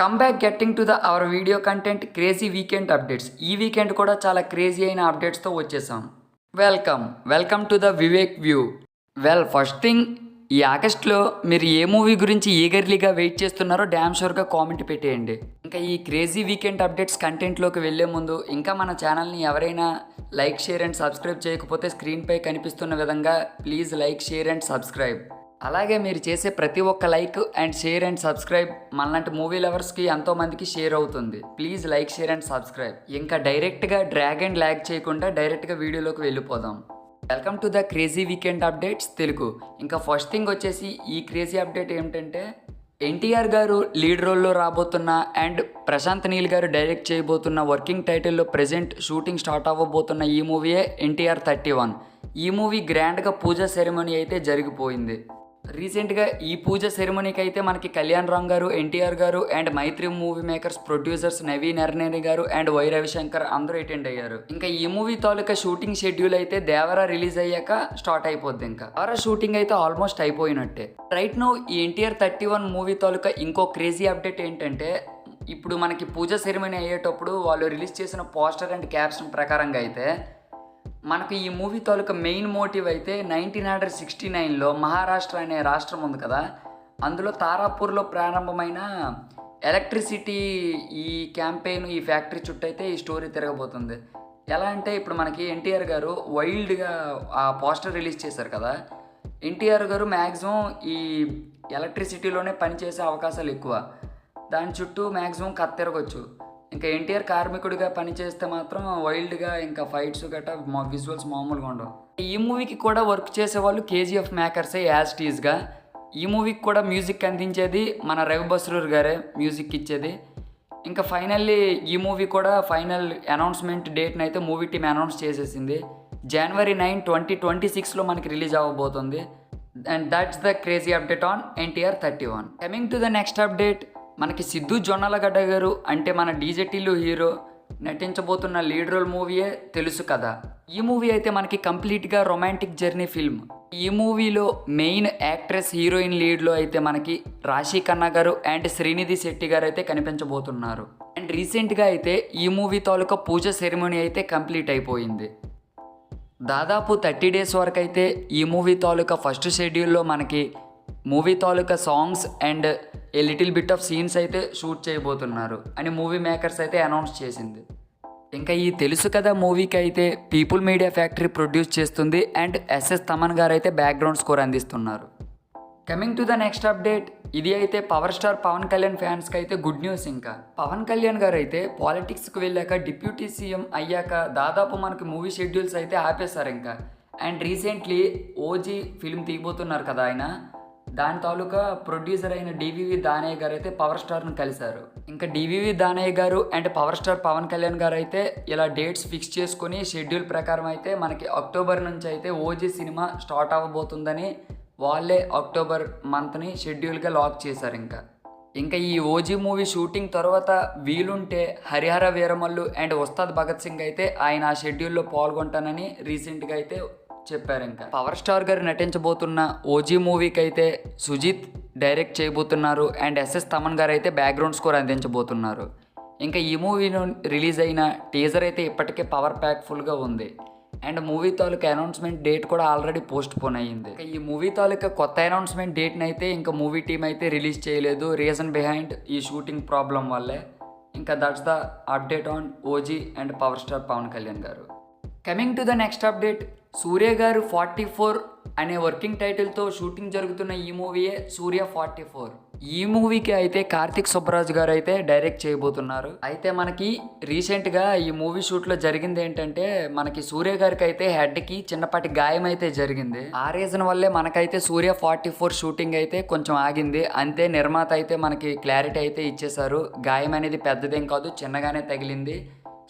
Come back getting to the hour video content crazy weekend updates. ఈ weekend కూడా చాలా crazy అయిన అప్డేట్స్తో వచ్చేసాం. Welcome to the Vivek view. First thing, ఈ ఆగస్ట్లో మీరు ఏ మూవీ గురించి ఈగర్లీగా వెయిట్ చేస్తున్నారో డ్యామ్ షూర్గా కామెంట్ పెట్టేయండి. ఇంకా ఈ క్రేజీ వీకెండ్ అప్డేట్స్ కంటెంట్లోకి వెళ్ళే ముందు ఇంకా మన ఛానల్ని ఎవరైనా లైక్, షేర్ అండ్ సబ్స్క్రైబ్ చేయకపోతే స్క్రీన్పై కనిపిస్తున్న విధంగా please like, share and subscribe. అలాగే మీరు చేసే ప్రతి ఒక్క like and share and subscribe మనలాంటి మూవీ లవర్స్కి ఎంతోమందికి షేర్ అవుతుంది. Please like, share and subscribe. ఇంకా డైరెక్ట్గా డ్రాగ్ అండ్ ల్యాగ్ చేయకుండా డైరెక్ట్గా వీడియోలోకి వెళ్ళిపోదాం. Welcome to the crazy weekend updates Telugu. ఇంకా ఫస్ట్ థింగ్ వచ్చేసి ఈ క్రేజీ అప్డేట్ ఏమిటంటే, ఎన్టీఆర్ గారు లీడ్ రోల్లో రాబోతున్న అండ్ ప్రశాంత్ నీల్ గారు డైరెక్ట్ చేయబోతున్న వర్కింగ్ టైటిల్లో ప్రెజెంట్ షూటింగ్ స్టార్ట్ అవ్వబోతున్న ఈ మూవీయే ఎన్టీఆర్ 31. ఈ మూవీ గ్రాండ్గా పూజా సెరమనీ అయితే జరిగిపోయింది. రీసెంట్గా ఈ పూజ సెరమనీకి అయితే మనకి Kalyan Ram garu, NTR garu and Mythri movie makers producers Naveen Yerneni garu and why Ravishankar అందరూ అటెండ్ అయ్యారు. ఇంకా ఈ మూవీ తాలూకా షూటింగ్ షెడ్యూల్ అయితే దేవరా రిలీజ్ అయ్యాక స్టార్ట్ అయిపోద్ది. ఇంకా దేవరా షూటింగ్ అయితే ఆల్మోస్ట్ అయిపోయినట్టే. రైట్ నౌ ఈ ఎన్టీఆర్ 31 మూవీ తాలూకా ఇంకో క్రేజీ అప్డేట్ ఏంటంటే, ఇప్పుడు మనకి పూజ సెరమనీ అయ్యేటప్పుడు వాళ్ళు రిలీజ్ చేసిన పోస్టర్ అండ్ క్యాప్షన్ ప్రకారంగా అయితే మనకు ఈ మూవీ తాలూకా మెయిన్ మోటివ్ అయితే 1969లో మహారాష్ట్ర అనే రాష్ట్రం ఉంది కదా, అందులో తారాపూర్లో ప్రారంభమైన ఎలక్ట్రిసిటీ ఈ క్యాంపెయిన్, ఈ ఫ్యాక్టరీ చుట్టూ అయితే ఈ స్టోరీ తిరగబోతుంది. ఎలా అంటే, ఇప్పుడు మనకి ఎన్టీఆర్ గారు వైల్డ్గా ఆ పోస్టర్ రిలీజ్ చేశారు కదా, ఎన్టీఆర్ గారు మ్యాక్సిమం ఈ ఎలక్ట్రిసిటీలోనే పనిచేసే అవకాశాలు ఎక్కువ. దాని చుట్టూ మ్యాక్సిమం కథ తిరగచ్చు. ఇంకా ఎన్టీఆర్ కార్మికుడిగా పనిచేస్తే మాత్రం వైల్డ్గా ఇంకా ఫైట్స్ గట్రా విజువల్స్ మామూలుగా ఉండవు. ఈ మూవీకి కూడా వర్క్ చేసేవాళ్ళు కేజీఎఫ్ మేకర్సే యాజ్ టీజ్గా. ఈ మూవీకి కూడా మ్యూజిక్ అందించేది మన రవి బస్రూర్ గారే మ్యూజిక్ ఇచ్చేది. ఇంకా ఫైనల్లీ ఈ మూవీ కూడా ఫైనల్ అనౌన్స్మెంట్ డేట్ని అయితే మూవీ టీమ్ అనౌన్స్ చేసేసింది. January 9, 2026లో మనకి రిలీజ్ అవ్వబోతుంది. And that's the crazy update on NTR 31. Coming to the next update, మనకి సిద్ధు జొన్నలగడ్డ గారు అంటే మన డీజేటీలో హీరో నటించబోతున్న లీడ్ రోల్ మూవీయే తెలుసు కదా. ఈ మూవీ అయితే మనకి కంప్లీట్గా రొమాంటిక్ జర్నీ ఫిల్మ్. ఈ మూవీలో మెయిన్ యాక్ట్రెస్ హీరోయిన్ లీడ్లో అయితే మనకి రాశి ఖన్నా గారు అండ్ శ్రీనిధి శెట్టి గారు అయితే కనిపించబోతున్నారు. అండ్ రీసెంట్గా అయితే ఈ మూవీ తాలూకా పూజ సెరమనీ అయితే కంప్లీట్ అయిపోయింది. దాదాపు 30 days వరకు అయితే ఈ మూవీ తాలూకా ఫస్ట్ షెడ్యూల్లో మనకి movie taluka songs and a little bit of scenes అయితే షూట్ చేయబోతున్నారు అని మూవీ మేకర్స్ అయితే అనౌన్స్ చేసింది. ఇంకా ఈ తెలుసు కదా మూవీకి అయితే పీపుల్ మీడియా ఫ్యాక్టరీ ప్రొడ్యూస్ చేస్తుంది అండ్ ఎస్ఎస్ తమన్ గారు అయితే బ్యాక్గ్రౌండ్ స్కోర్ అందిస్తున్నారు. Coming to the next update, ఇది అయితే పవర్ స్టార్ పవన్ కళ్యాణ్ ఫ్యాన్స్కి అయితే గుడ్ న్యూస్. ఇంకా పవన్ కళ్యాణ్ గారు అయితే పాలిటిక్స్కి వెళ్ళాక డిప్యూటీ సీఎం అయ్యాక దాదాపు మనకి మూవీ షెడ్యూల్స్ అయితే ఆపేశారు ఇంకా. అండ్ రీసెంట్లీ ఓజీ ఫిల్మ్ తీయబోతున్నారు కదా ఆయన, దాని తాలూకా ప్రొడ్యూసర్ అయిన డివివి దానయ్య గారు అయితే పవర్ స్టార్ను కలిశారు. ఇంకా DVV Danayya garu and power star Pawan Kalyan garu అయితే ఇలా డేట్స్ ఫిక్స్ చేసుకుని షెడ్యూల్ ప్రకారం అయితే మనకి అక్టోబర్ నుంచి అయితే ఓజీ సినిమా స్టార్ట్ అవ్వబోతుందని వాళ్ళే అక్టోబర్ మంత్ని షెడ్యూల్గా లాక్ చేశారు. ఇంకా ఈ ఓజీ మూవీ షూటింగ్ తర్వాత వీలుంటే హరిహర వీరమల్లు అండ్ ఉస్తాద్ భగత్ సింగ్ అయితే ఆయన ఆ షెడ్యూల్లో పాల్గొంటానని రీసెంట్గా అయితే చెప్పారు. ఇంకా పవర్ స్టార్ గారు నటించబోతున్న ఓజీ మూవీకి అయితే సుజిత్ డైరెక్ట్ చేయబోతున్నారు అండ్ ఎస్ఎస్ తమన్ గారు అయితే బ్యాక్గ్రౌండ్ స్కోర్ అందించబోతున్నారు. ఇంకా ఈ మూవీ రిలీజ్ అయిన టీజర్ అయితే ఇప్పటికే పవర్ ప్యాక్ఫుల్గా ఉంది. అండ్ మూవీ తాలూకా అనౌన్స్మెంట్ డేట్ కూడా ఆల్రెడీ పోస్ట్ పోన్ అయ్యింది. ఈ మూవీ తాలూకా కొత్త అనౌన్స్మెంట్ డేట్ని అయితే ఇంకా మూవీ టీమ్ అయితే రిలీజ్ చేయలేదు. రీజన్ బిహైండ్ ఈ షూటింగ్ ప్రాబ్లం వల్లే. ఇంకా that's the update on OG and power star Pawan Kalyan garu. Coming to the next update, Surya garu 44 అనే వర్కింగ్ టైటిల్తో షూటింగ్ జరుగుతున్న ఈ మూవీయే సూర్య 44. ఈ మూవీకి అయితే కార్తిక్ సుబ్బరాజ్ గారు అయితే డైరెక్ట్ చేయబోతున్నారు. అయితే మనకి రీసెంట్గా ఈ మూవీ షూట్లో జరిగింది ఏంటంటే, మనకి సూర్య గారికి అయితే హెడ్కి చిన్నపాటి గాయం అయితే జరిగింది. ఆ రీజన్ వల్లే మనకైతే సూర్య 44 షూటింగ్ అయితే కొంచెం ఆగింది. అంతే, నిర్మాత అయితే మనకి క్లారిటీ అయితే ఇచ్చేశారు. గాయం అనేది పెద్దదేం కాదు, చిన్నగానే తగిలింది.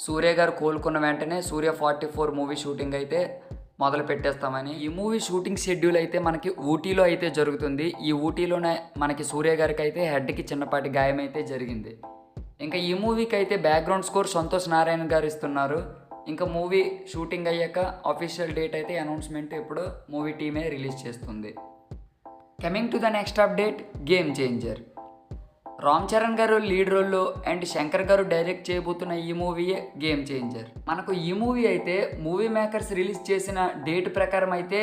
సూర్య గారు కోలుకున్న వెంటనే సూర్య 44 మూవీ షూటింగ్ అయితే మొదలు పెట్టేస్తామని. ఈ మూవీ షూటింగ్ షెడ్యూల్ అయితే మనకి ఊటీలో అయితే జరుగుతుంది. ఈ ఊటీలోనే మనకి సూర్య గారికి అయితే హెడ్కి చిన్నపాటి గాయం అయితే జరిగింది. ఇంకా ఈ మూవీకి అయితే బ్యాక్గ్రౌండ్ స్కోర్ సంతోష్ నారాయణ గారు ఇస్తున్నారు. ఇంకా మూవీ షూటింగ్ అయ్యాక అఫీషియల్ డేట్ అయితే అనౌన్స్మెంట్ ఇప్పుడు మూవీ టీమే రిలీజ్ చేస్తుంది. Coming to the next update, game changer. Ram Charan గారు లీడ్ రోల్లో అండ్ శంకర్ గారు డైరెక్ట్ చేయబోతున్న ఈ మూవీయే గేమ్ చేంజర్. మనకు ఈ మూవీ అయితే మూవీ మేకర్స్ రిలీజ్ చేసిన డేట్ ప్రకారం అయితే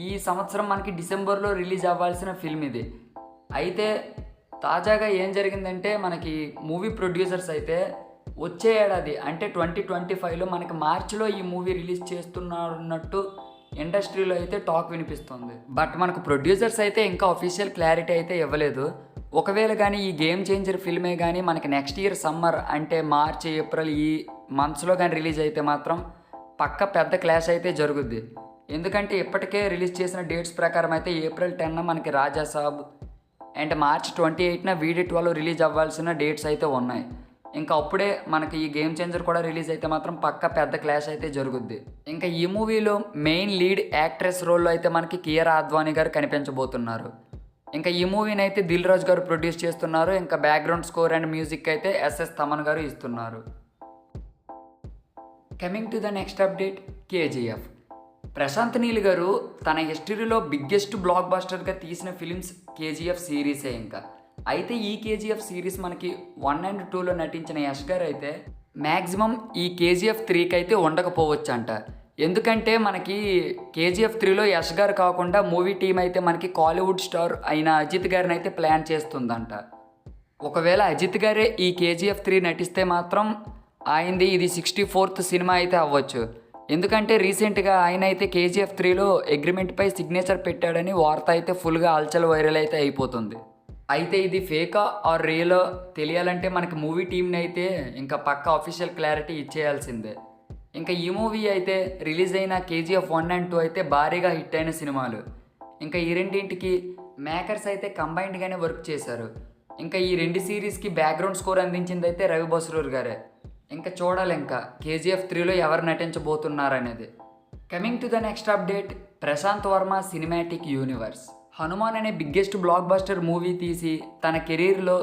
ఈ సంవత్సరం మనకి డిసెంబర్లో రిలీజ్ అవ్వాల్సిన ఫిల్మ్ ఇది. అయితే తాజాగా ఏం జరిగిందంటే మనకి మూవీ ప్రొడ్యూసర్స్ అయితే వచ్చే ఏడాది అంటే 2025లో మనకి మార్చిలో ఈ మూవీ రిలీజ్ చేస్తున్నట్టు ఇండస్ట్రీలో అయితే టాక్ వినిపిస్తుంది. బట్ మనకు ప్రొడ్యూసర్స్ అయితే ఇంకా అఫీషియల్ క్లారిటీ అయితే ఇవ్వలేదు. ఒకవేళ కానీ ఈ గేమ్ చేంజర్ ఫిల్మే కానీ మనకి నెక్స్ట్ ఇయర్ సమ్మర్ అంటే మార్చ్ ఏప్రిల్ ఈ మంత్స్లో కానీ రిలీజ్ అయితే మాత్రం పక్క పెద్ద క్లాష్ అయితే జరుగుద్ది. ఎందుకంటే ఇప్పటికే రిలీజ్ చేసిన డేట్స్ ప్రకారం అయితే ఏప్రిల్ 10 మనకి రాజాసాబ్ అండ్ మార్చ్ 28న VD12 రిలీజ్ అవ్వాల్సిన డేట్స్ అయితే ఉన్నాయి. ఇంకా అప్పుడే మనకి ఈ గేమ్ చేంజర్ కూడా రిలీజ్ అయితే మాత్రం పక్క పెద్ద క్లాష్ అయితే జరుగుద్ది. ఇంకా ఈ మూవీలో మెయిన్ లీడ్ యాక్ట్రెస్ రోల్లో అయితే మనకి కియారా అద్వానీ గారు కనిపించబోతున్నారు. ఇంకా ఈ మూవీని అయితే దిల్ రాజు గారు ప్రొడ్యూస్ చేస్తున్నారు. ఇంకా బ్యాక్గ్రౌండ్ స్కోర్ అండ్ మ్యూజిక్ అయితే SS తమన్ గారు ఇస్తున్నారు. Coming to the next update, KGF. Prashanth Neel garu తన హిస్టరీలో బిగ్గెస్ట్ బ్లాక్ బస్టర్గా తీసిన ఫిలిమ్స్ KGF సిరీసే. ఇంకా అయితే ఈ KGF సిరీస్ మనకి 1 and 2లో నటించిన యష్ గారు అయితే మ్యాక్సిమం ఈ KGF 3కి అయితే ఉండకపోవచ్చు అంట. ఎందుకంటే మనకి KGF 3లో యష్ గారు కాకుండా మూవీ టీం అయితే మనకి కాలీవుడ్ స్టార్ అయిన అజిత్ గారిని అయితే ప్లాన్ చేస్తుందంట. ఒకవేళ అజిత్ గారే ఈ KGF 3 నటిస్తే మాత్రం ఆయనది ఇది 64th సినిమా అయితే అవ్వచ్చు. ఎందుకంటే రీసెంట్గా ఆయన అయితే KGF 3లో అగ్రిమెంట్పై సిగ్నేచర్ పెట్టాడని వార్త అయితే ఫుల్గా అల్చల్ వైరల్ అయితే అయిపోతుంది. అయితే ఇది ఫేకా ఆర్ రియలో తెలియాలంటే మనకి మూవీ టీంని అయితే ఇంకా పక్క అఫీషియల్ క్లారిటీ ఇచ్చేయాల్సిందే. ఇంకా ఈ మూవీ అయితే రిలీజ్ అయిన KGF 1 and 2 అయితే భారీగా హిట్ అయిన సినిమాలు. ఇంకా ఈ రెండింటికి మేకర్స్ అయితే కంబైన్డ్గానే వర్క్ చేశారు. ఇంకా ఈ రెండు సిరీస్కి బ్యాక్గ్రౌండ్ స్కోర్ అందించింది అయితే రవి బస్రూర్ గారే. ఇంకా చూడాలి ఇంకా KGF 3లో ఎవరు నటించబోతున్నారనేది. Coming to the next update, Prashanth Varma cinematic universe. Hanuman అనే బిగ్గెస్ట్ బ్లాక్ బస్టర్ మూవీ తీసి తన కెరీర్లో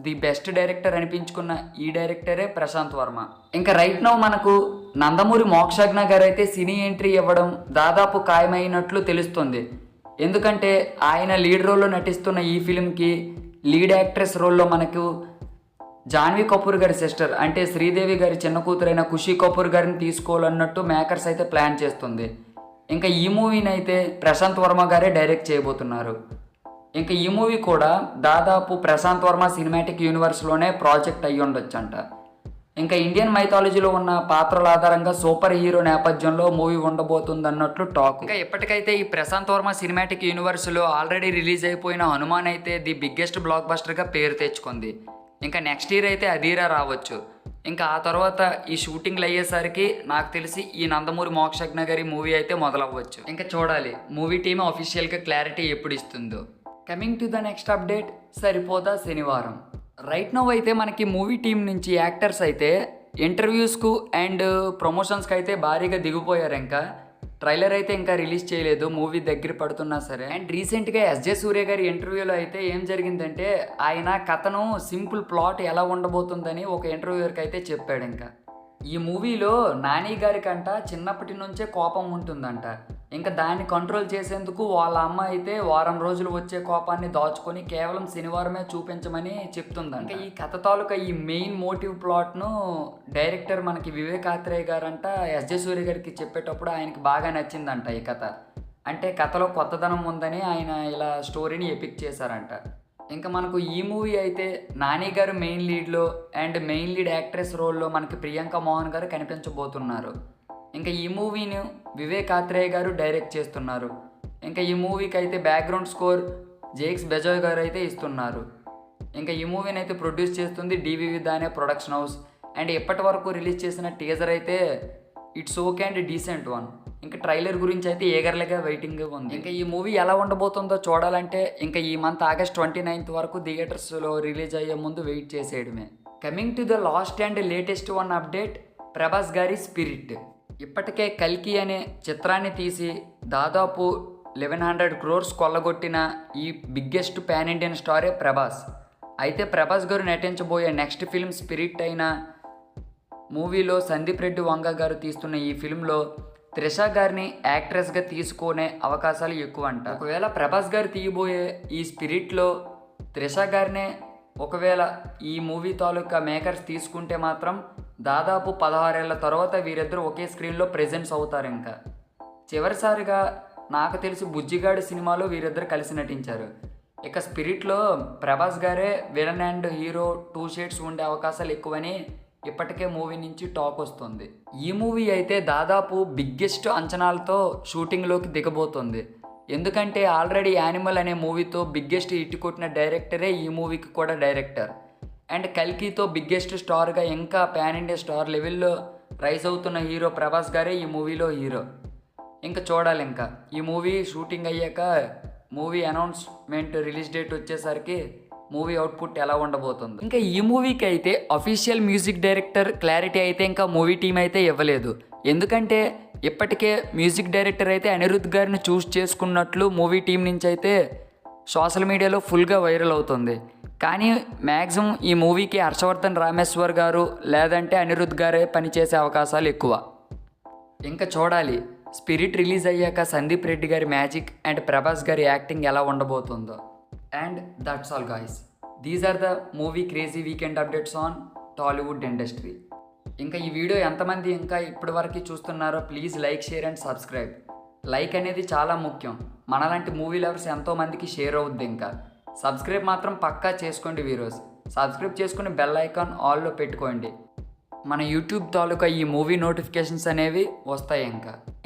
ది బెస్ట్ డైరెక్టర్ అనిపించుకున్న ఈ డైరెక్టరే ప్రశాంత్ వర్మ. ఇంకా రైట్ నౌ మనకు నందమూరి మోక్షజ్ఞ గారు అయితే సినీ ఎంట్రీ ఇవ్వడం దాదాపు ఖాయమైనట్లు తెలుస్తుంది. ఎందుకంటే ఆయన లీడ్ రోల్లో నటిస్తున్న ఈ ఫిలింకి లీడ్ యాక్ట్రెస్ రోల్లో మనకు జాన్వీ కపూర్ గారి సిస్టర్ అంటే శ్రీదేవి గారి చిన్న కూతురైన ఖుషీ కపూర్ గారిని తీసుకోవాలన్నట్టు మేకర్స్ అయితే ప్లాన్ చేస్తుంది. ఇంకా ఈ మూవీని అయితే ప్రశాంత్ వర్మ గారే డైరెక్ట్ చేయబోతున్నారు. ఇంకా ఈ మూవీ కూడా దాదాపు ప్రశాంత్ వర్మ సినిమాటిక్ యూనివర్స్లోనే ప్రాజెక్ట్ అయ్యి ఉండొచ్చంట. ఇంకా ఇండియన్ మైథాలజీలో ఉన్న పాత్రల ఆధారంగా సూపర్ హీరో నేపథ్యంలో మూవీ ఉండబోతుంది అన్నట్లు టాక్. ఇంకా ఇప్పటికైతే ఈ ప్రశాంత్ వర్మ సినిమాటిక్ యూనివర్స్లో ఆల్రెడీ రిలీజ్ అయిపోయిన హనుమాన్ అయితే ది బిగ్గెస్ట్ బ్లాక్ బస్టర్గా పేరు తెచ్చుకుంది. ఇంకా నెక్స్ట్ ఇయర్ అయితే అధీరా రావచ్చు. ఇంకా ఆ తర్వాత ఈ షూటింగ్లు అయ్యేసరికి నాకు తెలిసి ఈ నందమూరి మోక్షజ్ఞ గారి మూవీ అయితే మొదలవ్వచ్చు. ఇంకా చూడాలి మూవీ టీమ్ అఫీషియల్గా క్లారిటీ ఎప్పుడు ఇస్తుందో. Coming to the next update, Saripodhaa Sanivaaram. Right now అయితే మనకి మూవీ టీం నుంచి యాక్టర్స్ అయితే ఇంటర్వ్యూస్కు అండ్ ప్రమోషన్స్కి అయితే భారీగా దిగిపోయారు. ఇంకా ట్రైలర్ అయితే ఇంకా రిలీజ్ చేయలేదు, మూవీ దగ్గర పడుతున్నా సరే. అండ్ రీసెంట్గా SJ సూర్య గారి ఇంటర్వ్యూలో అయితే ఏం జరిగిందంటే ఆయన కథను సింపుల్ ప్లాట్ ఎలా ఉండబోతుందని ఒక ఇంటర్వ్యూవర్కి అయితే చెప్పాడు. ఇంకా ఈ మూవీలో నాని గారికంట చిన్నప్పటి నుంచే కోపం ఉంటుందంట. ఇంకా దాన్ని కంట్రోల్ చేసేందుకు వాళ్ళ అమ్మ అయితే వారం రోజులు వచ్చే కోపాన్ని దాచుకొని కేవలం శనివారమే చూపించమని చెప్తుందంట. ఇంకా ఈ కథ తాలూకా ఈ మెయిన్ మోటివ్ ప్లాట్ను డైరెక్టర్ మనకి వివేక్ ఆత్రేయ గారంట SJ సూర్య గారికి చెప్పేటప్పుడు ఆయనకి బాగా నచ్చిందంట ఈ కథ. అంటే కథలో కొత్తదనం ఉందని ఆయన ఇలా స్టోరీని ఎపిక్ చేశారంట. ఇంకా మనకు ఈ మూవీ అయితే నాని గారు మెయిన్ లీడ్లో అండ్ మెయిన్ లీడ్ యాక్ట్రెస్ రోల్లో మనకి ప్రియాంక మోహన్ గారు కనిపించబోతున్నారు. ఇంకా ఈ మూవీని వివేక్ ఆత్రేయ గారు డైరెక్ట్ చేస్తున్నారు. ఇంకా ఈ మూవీకి అయితే బ్యాక్గ్రౌండ్ స్కోర్ జేక్స్ బెజాయ్ గారు అయితే ఇస్తున్నారు. ఇంకా ఈ మూవీని అయితే ప్రొడ్యూస్ చేస్తుంది DVV దానే ప్రొడక్షన్ హౌస్. అండ్ ఇప్పటి వరకు రిలీజ్ చేసిన టీజర్ అయితే it's okay and decent one. ఇంకా ట్రైలర్ గురించి అయితే ఏగర్లుగా వెయిటింగ్గా ఉంది. ఇంకా ఈ మూవీ ఎలా ఉండబోతుందో చూడాలంటే ఇంకా ఈ మంత్ ఆగస్ట్ 29th వరకు థియేటర్స్లో రిలీజ్ అయ్యే ముందు వెయిట్ చేసేయడమే. Coming to the last and latest one update, Prabhas గారి స్పిరిట్. ఇప్పటికే కల్కి అనే చిత్రాన్ని తీసి దాదాపు 1100 crores కొల్లగొట్టిన ఈ బిగ్గెస్ట్ పాన్ ఇండియన్ స్టారే ప్రభాస్. అయితే ప్రభాస్ గారు నటించబోయే నెక్స్ట్ ఫిల్మ్ స్పిరిట్ అయిన మూవీలో సందీప్ రెడ్డి వంగ గారు తీస్తున్న ఈ ఫిల్మ్లో త్రిష గారిని యాక్ట్రెస్గా తీసుకునే అవకాశాలు ఎక్కువ అంట. ఒకవేళ ప్రభాస్ గారు తీయబోయే ఈ స్పిరిట్లో త్రిష గారినే ఒకవేళ ఈ మూవీ తాలూకా మేకర్స్ తీసుకుంటే మాత్రం దాదాపు 16 ఏళ్ల తర్వాత వీరిద్దరూ ఒకే స్క్రీన్లో ప్రెజెన్స్ అవుతారు. ఇంకా చివరిసారిగా నాకు తెలిసి బుజ్జిగాడు సినిమాలో వీరిద్దరు కలిసి నటించారు. ఇక స్పిరిట్లో ప్రభాస్ గారే విలన్ అండ్ హీరో 2 షేడ్స్ ఉండే అవకాశాలు ఎక్కువని ఇప్పటికే మూవీ నుంచి టాక్ వస్తుంది. ఈ మూవీ అయితే దాదాపు బిగ్గెస్ట్ అంచనాలతో షూటింగ్లోకి దిగబోతుంది. ఎందుకంటే ఆల్రెడీ యానిమల్ అనే మూవీతో బిగ్గెస్ట్ హిట్ కొట్టిన డైరెక్టరే ఈ మూవీకి కూడా డైరెక్టర్. అండ్ కల్కితో బిగ్గెస్ట్ స్టార్గా ఇంకా పాన్ ఇండియా స్టార్ లెవెల్లో రైజ్ అవుతున్న హీరో ప్రభాస్ గారే ఈ మూవీలో హీరో. ఇంకా చూడాలి. ఇంకా ఈ మూవీ షూటింగ్ అయ్యాక మూవీ అనౌన్స్మెంట్ రిలీజ్ డేట్ వచ్చేసరికి మూవీ అవుట్పుట్ ఎలా ఉండబోతుంది. ఇంకా ఈ మూవీకి అయితే అఫీషియల్ మ్యూజిక్ డైరెక్టర్ క్లారిటీ అయితే ఇంకా మూవీ టీం అయితే ఇవ్వలేదు. ఎందుకంటే ఇప్పటికే మ్యూజిక్ డైరెక్టర్ అయితే అనిరుద్ధ్ గారిని చూస్ చేసుకున్నట్లు మూవీ టీం నుంచి అయితే సోషల్ మీడియాలో ఫుల్గా వైరల్ అవుతుంది. కానీ మ్యాక్సిమం ఈ మూవీకి హర్షవర్ధన్ రామేశ్వర్ గారు లేదంటే అనిరుద్ధ్ గారే పనిచేసే అవకాశాలు ఎక్కువ. ఇంకా చూడాలి స్పిరిట్ రిలీజ్ అయ్యాక సందీప్ రెడ్డి గారి మ్యాజిక్ అండ్ ప్రభాస్ గారి యాక్టింగ్ ఎలా ఉండబోతుందో. And that's all guys, these are the movie crazy weekend updates on Tollywood industry. ఇంకా ఈ వీడియో ఎంతమంది ఇంకా ఇప్పటి వరకు చూస్తున్నారో please like, share and subscribe. Like అనేది చాలా ముఖ్యం. మనలాంటి మూవీ లవర్స్ ఎంతోమందికి షేర్ అవుద్ది. ఇంకా సబ్స్క్రైబ్ మాత్రం పక్కా చేసుకోండి వీరోస్. సబ్స్క్రైబ్ చేసుకుని బెల్ ఐకాన్ ఆల్లో పెట్టుకోండి. మన యూట్యూబ్ తాలూకా ఈ మూవీ నోటిఫికేషన్స్ అనేవి వస్తాయి.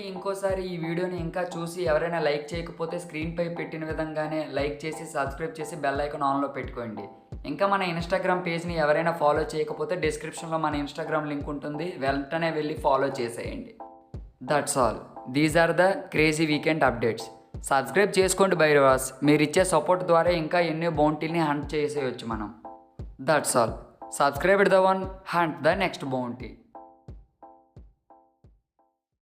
ఇంకోసారి ఈ వీడియోని ఇంకా చూసి ఎవరైనా లైక్ చేయకపోతే స్క్రీన్పై పెట్టిన విధంగానే లైక్ చేసి సబ్స్క్రైబ్ చేసి బెల్ ఐకాన్ ఆన్లో పెట్టుకోండి. ఇంకా మన ఇన్స్టాగ్రామ్ పేజ్ని ఎవరైనా ఫాలో చేయకపోతే డిస్క్రిప్షన్లో మన ఇన్స్టాగ్రామ్ లింక్ ఉంటుంది, వెంటనే వెళ్ళి ఫాలో చేసేయండి. That's all, these are the crazy weekend updates. Subscribe చేసుకోండి బైరవాస్. మీరు ఇచ్చే సపోర్ట్ ద్వారా ఇంకా ఎన్నో బౌంటీని హంట్ చేసేయచ్చు మనం. That's all, subscribe the one, hunt the next bounty.